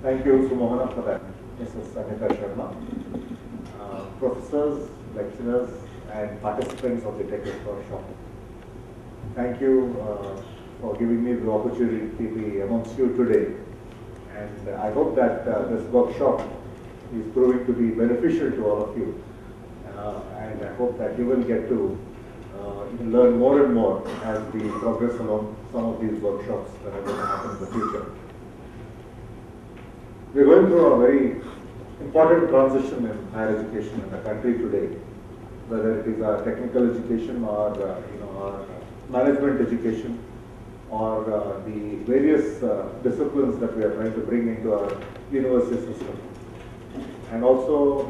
Thank you, Sumohana, for that, Mrs. Anita Sharma. Professors, lecturers, and participants of the TEQIP workshop. Thank you for giving me the opportunity to be amongst you today. And I hope that this workshop is proving to be beneficial to all of you. And I hope that you will get to learn more and more as we progress along some of these workshops that are going to happen in the future. We are going through a very important transition in higher education in the country today, whether it is our technical education or our management education or the various disciplines that we are trying to bring into our university system, and also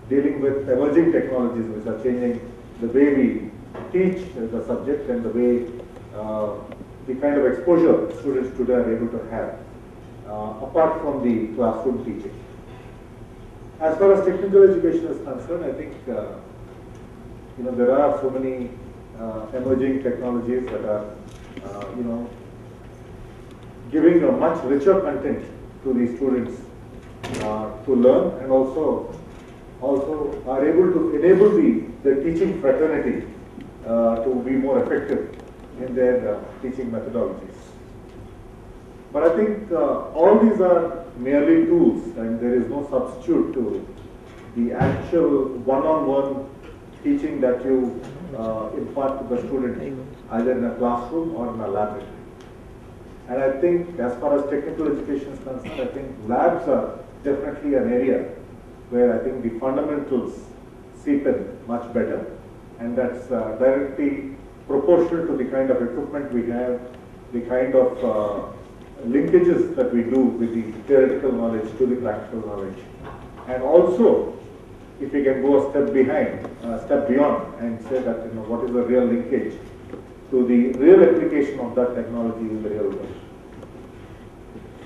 dealing with emerging technologies which are changing the way we teach the subject and the way the kind of exposure students today are able to have. Apart from the classroom teaching. As far as technical education is concerned, I think there are so many emerging technologies that are giving a much richer content to the students to learn, and also are able to enable the teaching fraternity to be more effective in their teaching methodologies. But I think all these are merely tools, and there is no substitute to the actual one-on-one teaching that you impart to the student, either in a classroom or in a laboratory. And I think as far as technical education is concerned, I think labs are definitely an area where I think the fundamentals seep in much better, and that's directly proportional to the kind of equipment we have, the kind of linkages that we do with the theoretical knowledge to the practical knowledge. And also, if we can go a step beyond and say that what is the real linkage to the real application of that technology in the real world.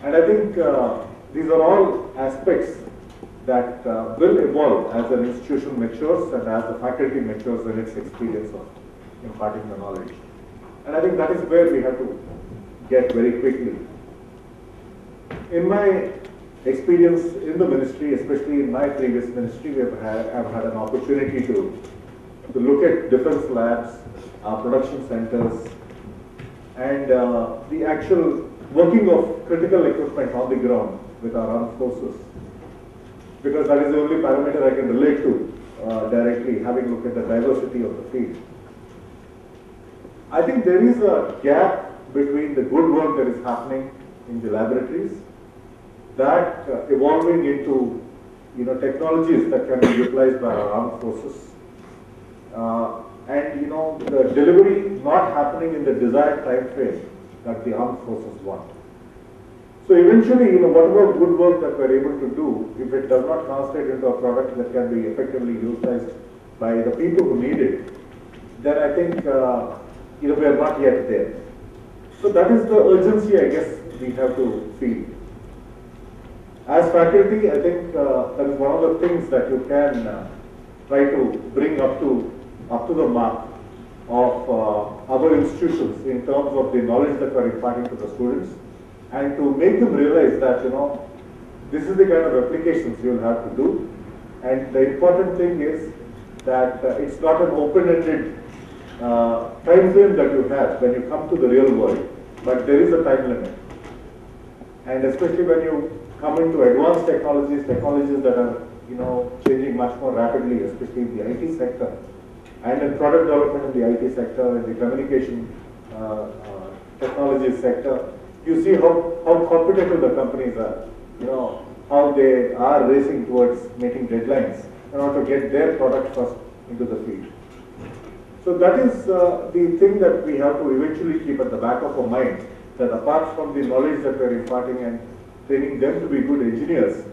And I think these are all aspects that will evolve as an institution matures and as the faculty matures in its experience of imparting the knowledge. And I think that is where we have to get very quickly. In my experience in the ministry, especially in my previous ministry, I've had an opportunity to look at defense labs, production centers, and the actual working of critical equipment on the ground with our armed forces. Because that is the only parameter I can relate to directly, having looked at the diversity of the field. I think there is a gap between the good work that is happening in the laboratories, that evolving into technologies that can be utilized by our armed forces, and the delivery not happening in the desired time frame that the armed forces want. So eventually, whatever good work that we're able to do, if it does not translate into a product that can be effectively utilized by the people who need it, then I think we are not yet there. So that is the urgency, I guess, we have to feel. As faculty, I think that is one of the things that you can try to bring up to the mark of our institutions in terms of the knowledge that we are imparting to the students, and to make them realize that this is the kind of applications you will have to do. And the important thing is that it's not an open-ended time frame that you have when you come to the real world, but there is a time limit. And especially when you come into advanced technologies that are changing much more rapidly, especially in the IT sector, and in product development in the IT sector, in the communication technology sector, you see how competitive the companies are, how they are racing towards making deadlines in order to get their product first into the field. So that is the thing that we have to eventually keep at the back of our mind, that apart from the knowledge that we are imparting and training them to be good engineers,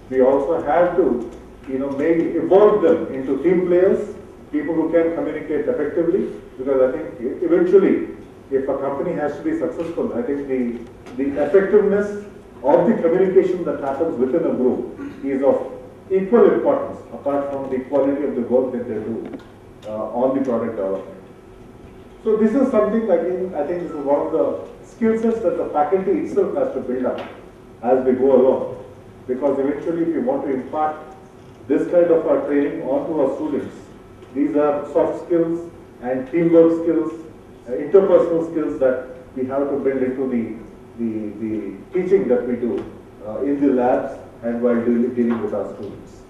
we also have to evolve them into team players, people who can communicate effectively, because I think eventually, if a company has to be successful, I think the effectiveness of the communication that happens within a group is of equal importance, apart from the quality of the work that they do on the product development. So this is something I think this is one of the skill sets that the faculty itself has to build up. as we go along. Because eventually if you want to impart this kind of training onto our students, these are soft skills and teamwork skills, interpersonal skills that we have to build into the teaching that we do in the labs and while dealing with our students.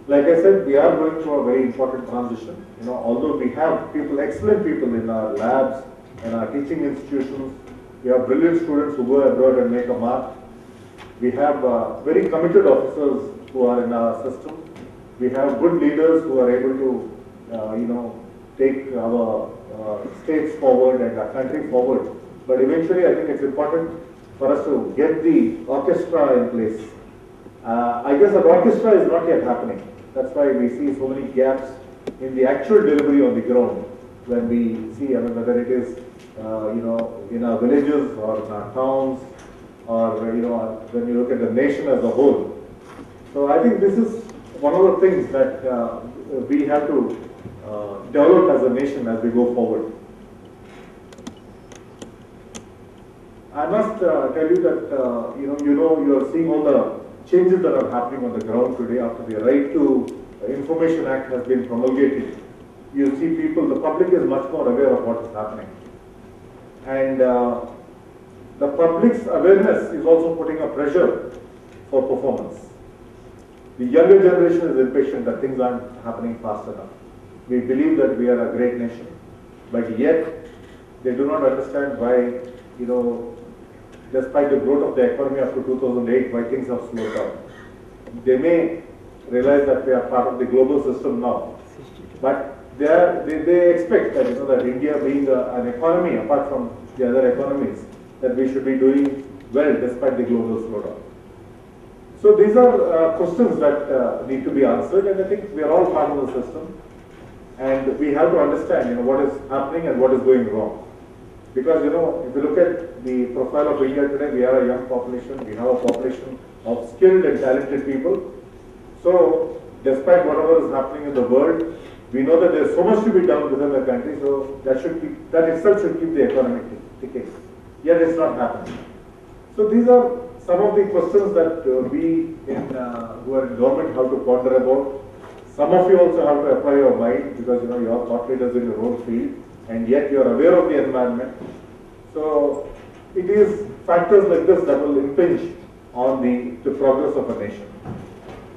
Like I said, we are going through a very important transition. Although we have people, excellent people in our labs and our teaching institutions, we have brilliant students who go abroad and make a mark. We have very committed officers who are in our system. We have good leaders who are able to, take our states forward and our country forward. But eventually, I think it's important for us to get the orchestra in place. I guess the orchestra is not yet happening. That's why we see so many gaps in the actual delivery on the ground. When we see, whether it is, in our villages or in our towns, or when you look at the nation as a whole. So I think this is one of the things that we have to develop as a nation as we go forward. I must tell you that you are seeing all the changes that are happening on the ground today after the Right to Information Act has been promulgated. You see people, the public is much more aware of what is happening. And the public's awareness is also putting a pressure for performance. The younger generation is impatient that things aren't happening fast enough. We believe that we are a great nation, but yet they do not understand why, despite the growth of the economy after 2008, why things have slowed down. They may realize that we are part of the global system now, but they expect that, that India being an economy apart from the other economies, that we should be doing well despite the global slowdown. So these are questions that need to be answered, and I think we are all part of the system, and we have to understand, what is happening and what is going wrong. Because, if you look at the profile of India today, we are a young population, we have a population of skilled and talented people. So, despite whatever is happening in the world, we know that there is so much to be done within the country, so that itself should keep the economy ticking. Yet it's not happening. So these are some of the questions that we who are in government have to ponder about. Some of you also have to apply your mind because you are thought leaders in your own field, and yet you are aware of the environment. So it is factors like this that will impinge on the progress of a nation.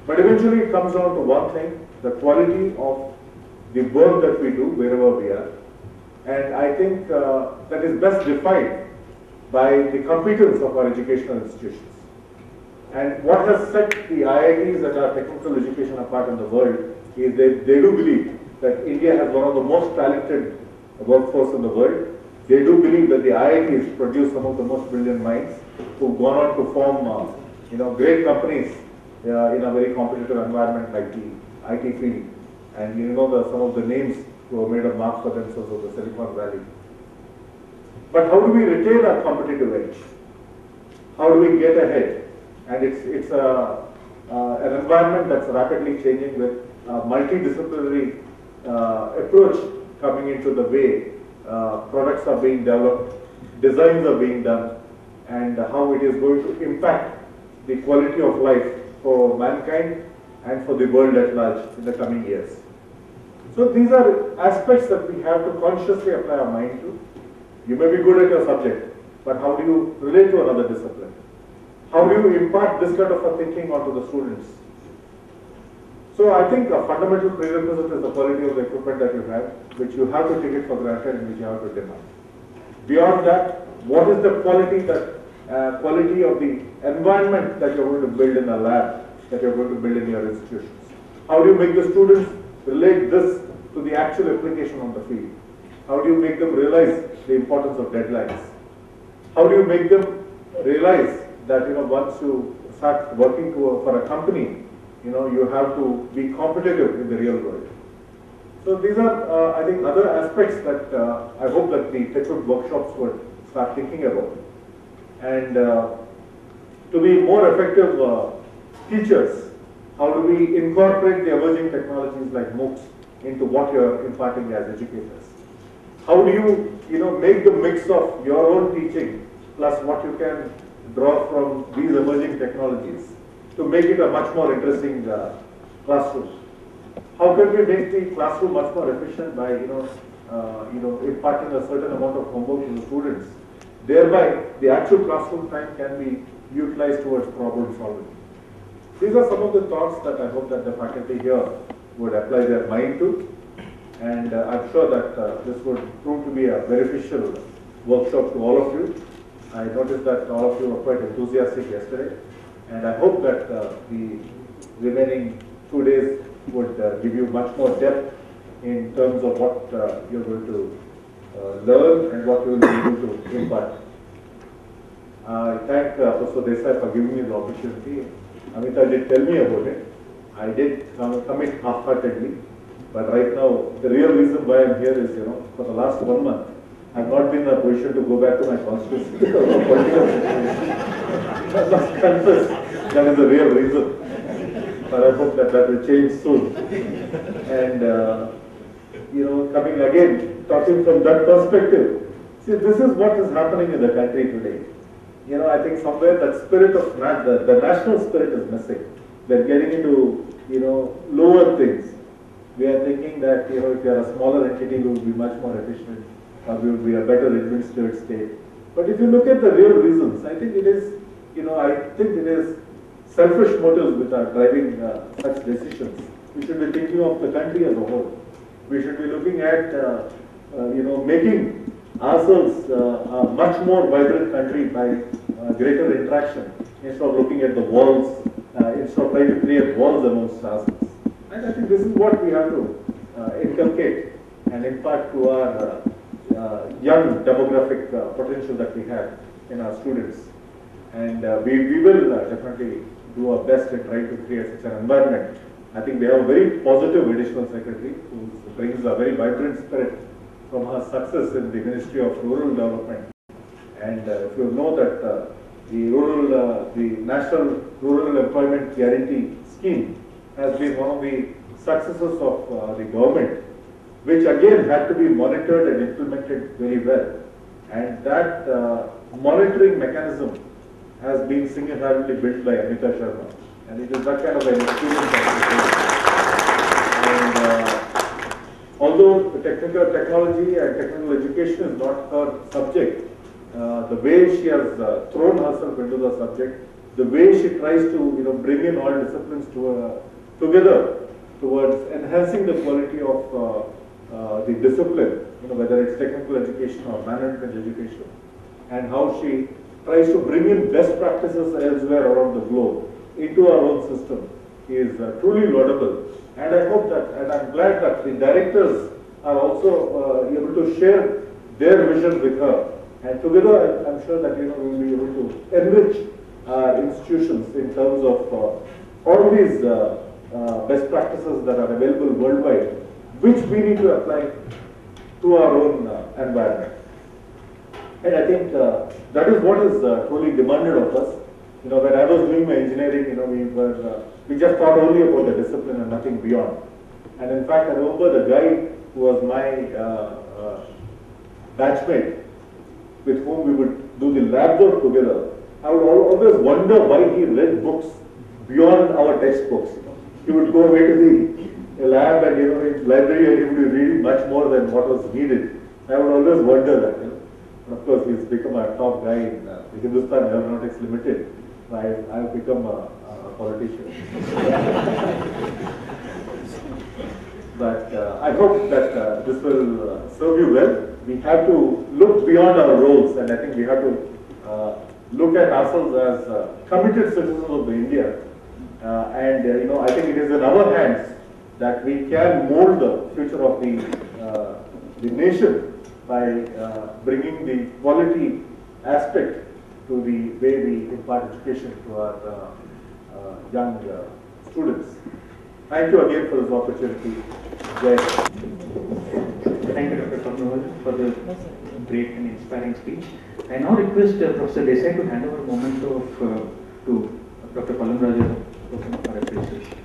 But eventually it comes down to one thing, the quality of the work that we do wherever we are. And I think that is best defined by the competence of our educational institutions. And what has set the IITs and our technical education apart in the world is that they do believe that India has one of the most talented workforce in the world. They do believe that the IITs produce some of the most brilliant minds who've gone on to form great companies in a very competitive environment like the IT field. And some of the names who have made a mark for themselves of the Silicon Valley. But how do we retain our competitive edge? How do we get ahead? And it's an environment that's rapidly changing with a multidisciplinary approach coming into the way products are being developed, designs are being done, and how it is going to impact the quality of life for mankind and for the world at large in the coming years. So these are aspects that we have to consciously apply our mind to. You may be good at your subject, but how do you relate to another discipline? How do you impart this kind of a thinking onto the students? So I think a fundamental prerequisite is the quality of the equipment that you have, which you have to take it for granted and which you have to demand. Beyond that, what is the quality of the environment that you're going to build in a lab, that you're going to build in your institutions? How do you make the students relate this to the actual application on the field? How do you make them realize the importance of deadlines? How do you make them realize that once you start working for a company, you have to be competitive in the real world. So these are, I think, other aspects that I hope that the TEQIP workshops would start thinking about. And to be more effective teachers, how do we incorporate the emerging technologies like MOOCs into what you're imparting as educators? How do you, make the mix of your own teaching plus what you can draw from these emerging technologies to make it a much more interesting classroom? How can we make the classroom much more efficient by imparting a certain amount of homework to the students? Thereby, the actual classroom time can be utilized towards problem solving. These are some of the thoughts that I hope that the faculty here would apply their mind to, and I'm sure that this would prove to be a beneficial workshop to all of you. I noticed that all of you were quite enthusiastic yesterday, and I hope that the remaining 2 days would give you much more depth in terms of what you're going to learn and what you will be able to impart. I thank Professor Desai for giving me the opportunity. Amita did tell me about it. I did commit half-heartedly, but right now the real reason why I'm here is, for the last 1 month, I've not been in a position to go back to my constituency because of political situation. I must confess that is the real reason. But I hope that will change soon. And coming again, talking from that perspective, see, this is what is happening in the country today. I think somewhere that spirit of the national spirit is missing. They're getting into lower things. We are thinking that if we are a smaller entity, we will be much more efficient, or we will be a better administered state. But if you look at the real reasons, I think it is selfish motives which are driving such decisions. We should be thinking of the country as a whole. We should be looking at making ourselves a much more vibrant country by greater interaction, instead of looking at the walls, instead of trying to create walls amongst ourselves. And I think this is what we have to inculcate and impart to our young demographic potential that we have in our students. And we will definitely do our best in trying to create such an environment. I think we have a very positive additional secretary who brings a very vibrant spirit from her success in the Ministry of Rural Development. And if you know that the National Rural Employment Guarantee Scheme has been one of the successes of the government, which again had to be monitored and implemented very well. And that monitoring mechanism has been single-handedly built by Amita Sharma. And it is that kind of an experience that although technology and technical education is not her subject, the way she has thrown herself into the subject, the way she tries to bring in all disciplines together towards enhancing the quality of the discipline, whether it's technical education or management education, and how she tries to bring in best practices elsewhere around the globe into our own system is truly laudable. And I hope that, and I'm glad that the directors are also able to share their vision with her. And together, I'm sure that we will be able to enrich our institutions in terms of all these best practices that are available worldwide, which we need to apply to our own environment. And I think that is what is truly demanded of us. When I was doing my engineering, we just thought only about the discipline and nothing beyond. And in fact, I remember the guy who was my batchmate, with whom we would do the lab work together. I would always wonder why he read books beyond our textbooks. He would go away to the lab and in library, and he would be reading much more than what was needed. I would always wonder that. And of course, he's become a top guy in the Hindustan Aeronautics Limited. So I've become a politician. But I hope that this will serve you well. We have to look beyond our roles, and I think we have to look at ourselves as committed citizens of India. I think it is in our hands that we can mold the future of the nation by bringing the quality aspect to the way we impart education to our young students. Thank you again for this opportunity. Jai. Thank you, Dr. Conclave, for the great and inspiring speech. I now request Professor Desai to hand over a moment to Dr. Pallam Raju for appreciation.